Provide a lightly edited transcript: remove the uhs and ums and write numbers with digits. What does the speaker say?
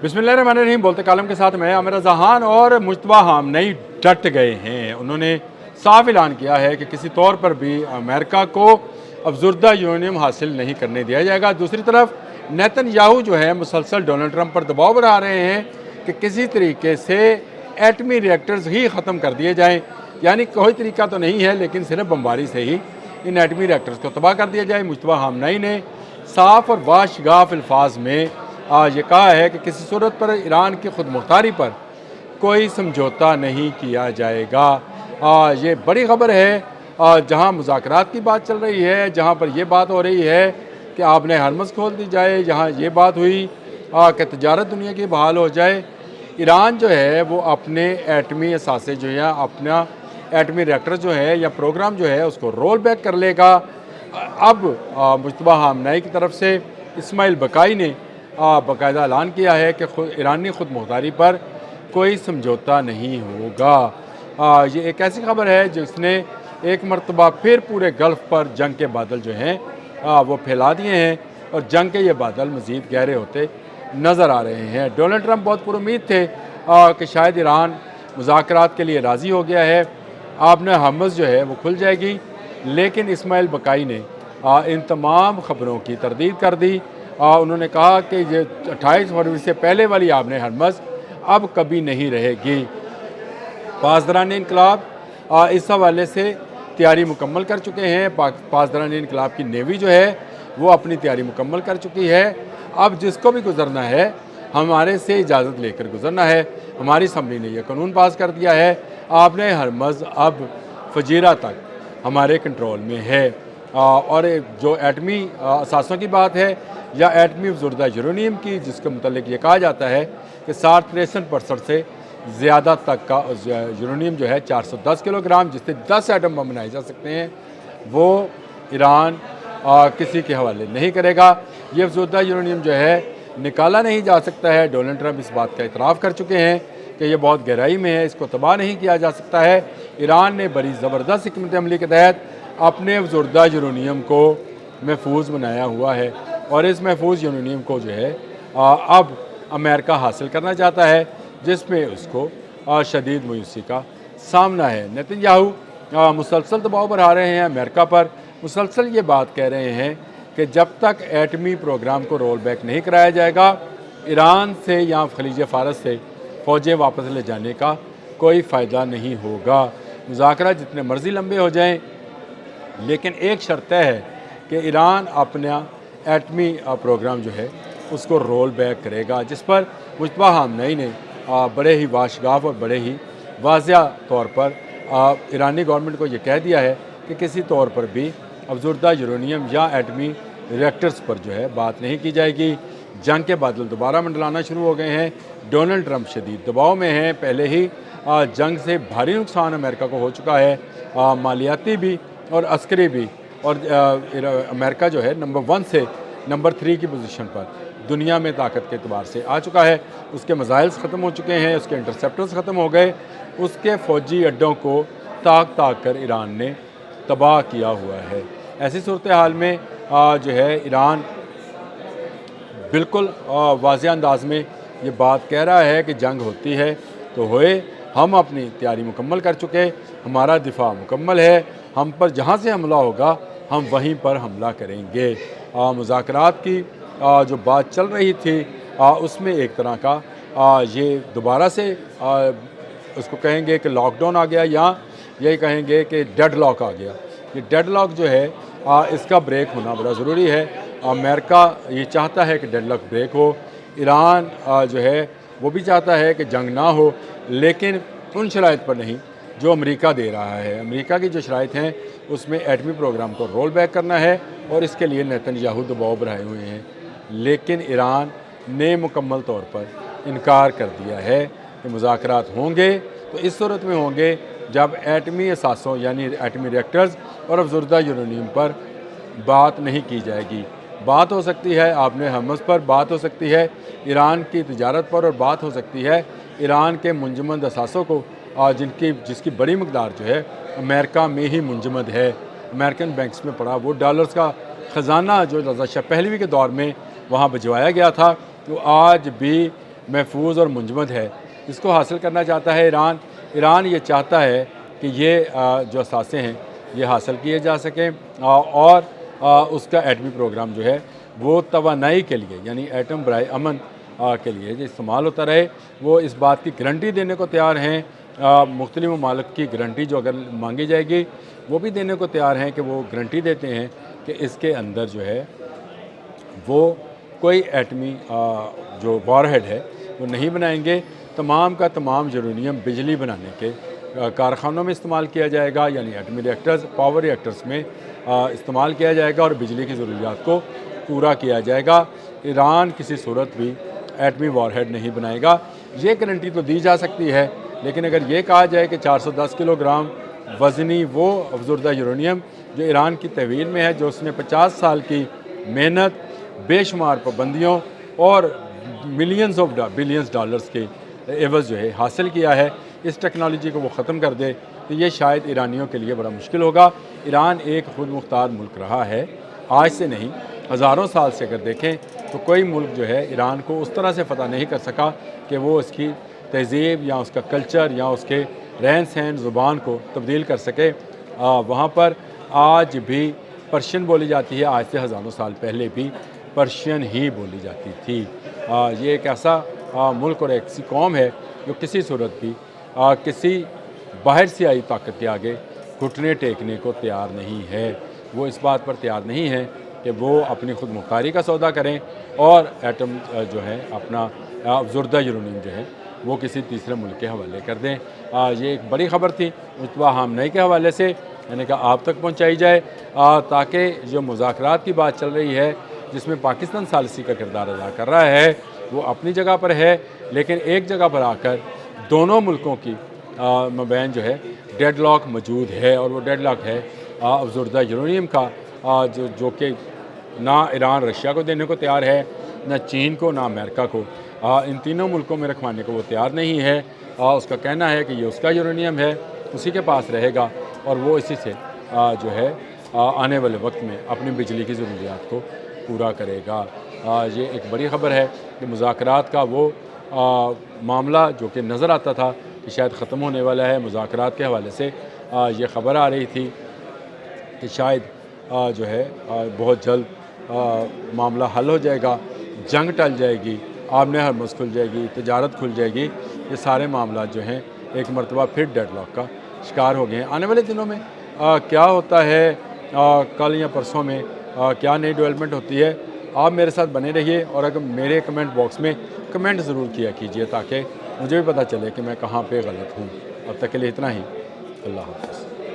بسم اللہ الرحمن الرحیم بولتے کالم کے ساتھ میں عامر رضا خان اور مجتبیٰ خامنئی ڈٹ گئے ہیں۔ انہوں نے صاف اعلان کیا ہے کہ کسی طور پر بھی امریکہ کو افزودہ یورینیم حاصل نہیں کرنے دیا جائے گا۔ دوسری طرف نیتن یاہو جو ہے مسلسل ڈونلڈ ٹرمپ پر دباؤ بنا رہے ہیں کہ کسی طریقے سے ایٹمی ری ایکٹرز ہی ختم کر دیے جائیں، یعنی کوئی طریقہ تو نہیں ہے لیکن صرف بمباری سے ہی ان ایٹمی ری ایکٹرز کو تباہ کر دیا جائے۔ مجتبیٰ خامنئی نے صاف اور واشگاف الفاظ میں یہ کہا ہے کہ کسی صورت پر ایران کی خود مختاری پر کوئی سمجھوتا نہیں کیا جائے گا۔ یہ بڑی خبر ہے، جہاں مذاکرات کی بات چل رہی ہے، جہاں پر یہ بات ہو رہی ہے کہ آپ نے ہرمز کھول دی جائے، جہاں یہ بات ہوئی کہ تجارت دنیا کی بحال ہو جائے، ایران جو ہے وہ اپنے ایٹمی اثاثے جو ہیں، اپنا ایٹمی ری ایکٹر جو ہے یا پروگرام جو ہے اس کو رول بیک کر لے گا۔ اب مجتبیٰ خامنئی کی طرف سے اسماعیل بقائی نے باقاعدہ اعلان کیا ہے کہ ایرانی خود مختاری پر کوئی سمجھوتا نہیں ہوگا۔ یہ ایک ایسی خبر ہے جس نے ایک مرتبہ پھر پورے گلف پر جنگ کے بادل جو ہیں وہ پھیلا دیے ہیں، اور جنگ کے یہ بادل مزید گہرے ہوتے نظر آ رہے ہیں۔ ڈونلڈ ٹرمپ بہت پر امید تھے کہ شاید ایران مذاکرات کے لیے راضی ہو گیا ہے، آپ نے ہرمز جو ہے وہ کھل جائے گی، لیکن اسماعیل بقائی نے ان تمام خبروں کی تردید کر دی۔ انہوں نے کہا کہ یہ 28 فروری سے پہلے والی آبِ ہرمز اب کبھی نہیں رہے گی۔ پاسداران انقلاب اس حوالے سے تیاری مکمل کر چکے ہیں۔ پاسداران انقلاب کی نیوی جو ہے وہ اپنی تیاری مکمل کر چکی ہے۔ اب جس کو بھی گزرنا ہے ہمارے سے اجازت لے کر گزرنا ہے۔ ہماری اسمبلی نے یہ قانون پاس کر دیا ہے، آبِ ہرمز اب فجیرہ تک ہمارے کنٹرول میں ہے۔ اور جو ایٹمی اثاثوں کی بات ہے یا ایٹمی افزودہ یورینیم کی، جس کے متعلق یہ کہا جاتا ہے کہ 63% سے زیادہ تک کا یورینیم جو ہے 410 کلو گرام، جس سے 10 ایٹم بم بنائے جا سکتے ہیں، وہ ایران کسی کے حوالے نہیں کرے گا۔ یہ افزودہ یورینیم جو ہے نکالا نہیں جا سکتا ہے۔ ڈونلڈ ٹرمپ اس بات کا اعتراف کر چکے ہیں کہ یہ بہت گہرائی میں ہے، اس کو تباہ نہیں کیا جا سکتا ہے۔ ایران نے بڑی زبردست حکمت عملی کے تحت اپنے افزودہ یورینیم کو محفوظ بنایا ہوا ہے، اور اس محفوظ یورینیم کو جو ہے اب امریکہ حاصل کرنا چاہتا ہے، جس میں اس کو شدید مایوسی کا سامنا ہے۔ نیتن یاہو مسلسل دباؤ بڑھا رہے ہیں امریکہ پر، مسلسل یہ بات کہہ رہے ہیں کہ جب تک ایٹمی پروگرام کو رول بیک نہیں کرایا جائے گا، ایران سے یا خلیج فارس سے فوجیں واپس لے جانے کا کوئی فائدہ نہیں ہوگا۔ مذاکرات جتنے مرضی لمبے ہو جائیں، لیکن ایک شرط ہے کہ ایران اپنا ایٹمی پروگرام جو ہے اس کو رول بیک کرے گا، جس پر مجتبیٰ خامنئی نے بڑے ہی واشگاف اور بڑے ہی واضح طور پر ایرانی گورنمنٹ کو یہ کہہ دیا ہے کہ کسی طور پر بھی افزودہ یورینیم یا ایٹمی ری ایکٹرز پر جو ہے بات نہیں کی جائے گی۔ جنگ کے بادل دوبارہ منڈلانا شروع ہو گئے ہیں۔ ڈونلڈ ٹرمپ شدید دباؤ میں ہیں، پہلے ہی جنگ سے بھاری نقصان امریکہ کو ہو چکا ہے، مالیاتی بھی اور عسکری بھی، اور امریکہ جو ہے نمبر 1 سے نمبر 3 کی پوزیشن پر دنیا میں طاقت کے اعتبار سے آ چکا ہے۔ اس کے میزائلز ختم ہو چکے ہیں، اس کے انٹرسیپٹرز ختم ہو گئے، اس کے فوجی اڈوں کو طاق طاق کر ایران نے تباہ کیا ہوا ہے۔ ایسی صورتحال میں جو ہے ایران بالکل واضح انداز میں یہ بات کہہ رہا ہے کہ جنگ ہوتی ہے تو ہوئے، ہم اپنی تیاری مکمل کر چکے، ہمارا دفاع مکمل ہے، ہم پر جہاں سے حملہ ہوگا ہم وہیں پر حملہ کریں گے۔ مذاکرات کی جو بات چل رہی تھی اس میں ایک طرح کا یہ دوبارہ سے اس کو کہیں گے کہ لاک ڈاؤن آ گیا، یا یہی کہیں گے کہ ڈیڈ لاک آ گیا۔ یہ ڈیڈ لاک جو ہے اس کا بریک ہونا بڑا ضروری ہے۔ امریکہ یہ چاہتا ہے کہ ڈیڈ لاک بریک ہو، ایران جو ہے وہ بھی چاہتا ہے کہ جنگ نہ ہو، لیکن ان شرائط پر نہیں جو امریکہ دے رہا ہے۔ امریکہ کی جو شرائط ہیں اس میں ایٹمی پروگرام کو رول بیک کرنا ہے، اور اس کے لیے نیتن یاہو دباؤ بڑھائے ہوئے ہیں، لیکن ایران نے مکمل طور پر انکار کر دیا ہے کہ مذاکرات ہوں گے تو اس صورت میں ہوں گے جب ایٹمی اثاثوں یعنی ایٹمی ری ایکٹرز اور افزودہ یورینیم پر بات نہیں کی جائے گی۔ بات ہو سکتی ہے آبِ ہرمز پر، بات ہو سکتی ہے ایران کی تجارت پر، اور بات ہو سکتی ہے ایران کے منجمد اثاثوں کو جس کی بڑی مقدار جو ہے امریکہ میں ہی منجمد ہے، امریکن بینکس میں پڑا وہ ڈالرز کا خزانہ جو رضا شاہ پہلوی کے دور میں وہاں بھجوایا گیا تھا، وہ آج بھی محفوظ اور منجمد ہے، اس کو حاصل کرنا چاہتا ہے ایران یہ چاہتا ہے کہ یہ جو اثاثے ہیں یہ حاصل کیے جا سکیں اور اس کا ایٹمی پروگرام جو ہے وہ توانائی کے لیے یعنی ایٹم برائے امن کے لیے جو استعمال ہوتا رہے، وہ اس بات کی گارنٹی دینے کو تیار ہیں۔ مختلف ممالک کی گارنٹی جو اگر مانگی جائے گی وہ بھی دینے کو تیار ہیں کہ وہ گارنٹی دیتے ہیں کہ اس کے اندر جو ہے وہ کوئی ایٹمی جو وار ہیڈ ہے وہ نہیں بنائیں گے۔ تمام کا تمام یورینیم بجلی بنانے کے کارخانوں میں استعمال کیا جائے گا، یعنی ایٹمی ریئیکٹرز، پاور ریئیکٹرز میں استعمال کیا جائے گا اور بجلی کی ضروریات کو پورا کیا جائے گا۔ ایران کسی صورت بھی ایٹمی وار ہیڈ نہیں بنائے گا۔ یہ گارنٹی تو دی جا سکتی ہے، لیکن اگر یہ کہا جائے کہ 410 کلو گرام وزنی وہ افزردہ یورینیم جو ایران کی تحویل میں ہے، جو اس نے 50 سال کی محنت، بے شمار پابندیوں اور بلینز ڈالرز کے عوض جو ہے حاصل کیا ہے، اس ٹیکنالوجی کو وہ ختم کر دے تو یہ شاید ایرانیوں کے لیے بڑا مشکل ہوگا۔ ایران ایک خود مختار ملک رہا ہے، آج سے نہیں، ہزاروں سال سے اگر دیکھیں تو کوئی ملک جو ہے ایران کو اس طرح سے فتح نہیں کر سکا کہ وہ اس کی تہذیب یا اس کا کلچر یا اس کے رہن سہن زبان کو تبدیل کر سکے۔ وہاں پر آج بھی پرشین بولی جاتی ہے، آج سے ہزاروں سال پہلے بھی پرشین ہی بولی جاتی تھی۔ یہ ایک ایسا ملک اور ایسی قوم ہے جو کسی صورت بھی کسی باہر سے آئی طاقت کے آگے گھٹنے ٹیکنے کو تیار نہیں ہے۔ وہ اس بات پر تیار نہیں ہے کہ وہ اپنی خود مختاری کا سودا کریں اور ایٹم جو ہے اپنا افزردہ یورینیم جو ہے وہ کسی تیسرے ملک کے حوالے کر دیں۔ یہ ایک بڑی خبر تھی مجتبیٰ ہامنئی کے حوالے سے، یعنی کہ آپ تک پہنچائی جائے تاکہ جو مذاکرات کی بات چل رہی ہے جس میں پاکستان ثالثی کا کردار ادا کر رہا ہے وہ اپنی جگہ پر ہے، لیکن ایک جگہ پر آ کر دونوں ملکوں کی مابین جو ہے ڈیڈ لاک موجود ہے، اور وہ ڈیڈ لاک ہے افزردہ یورینیم کا، جو کہ نہ ایران رشیا کو دینے کو تیار ہے، نہ چین کو، نہ امریکہ کو، ان تینوں ملکوں میں رکھوانے کو وہ تیار نہیں ہے۔ اس کا کہنا ہے کہ یہ اس کا یورینیم ہے، اسی کے پاس رہے گا اور وہ اسی سے جو ہے آنے والے وقت میں اپنی بجلی کی ضروریات کو پورا کرے گا۔ یہ ایک بڑی خبر ہے کہ مذاکرات کا وہ معاملہ جو کہ نظر آتا تھا کہ شاید ختم ہونے والا ہے، مذاکرات کے حوالے سے یہ خبر آ رہی تھی کہ شاید جو ہے بہت جلد معاملہ حل ہو جائے گا، جنگ ٹل جائے گی، آبِ ہرمز کھل جائے گی، تجارت کھل جائے گی۔ یہ سارے معاملات جو ہیں ایک مرتبہ پھر ڈیڈ لاک کا شکار ہو گئے ہیں۔ آنے والے دنوں میں کیا ہوتا ہے، کل یا پرسوں میں کیا نئی ڈیولپمنٹ ہوتی ہے، آپ میرے ساتھ بنے رہیے اور اگر میرے کمنٹ باکس میں کمنٹ ضرور کیا کیجئے تاکہ مجھے بھی پتہ چلے کہ میں کہاں پہ غلط ہوں۔ اب تک کے لیے اتنا ہی، اللہ حافظ۔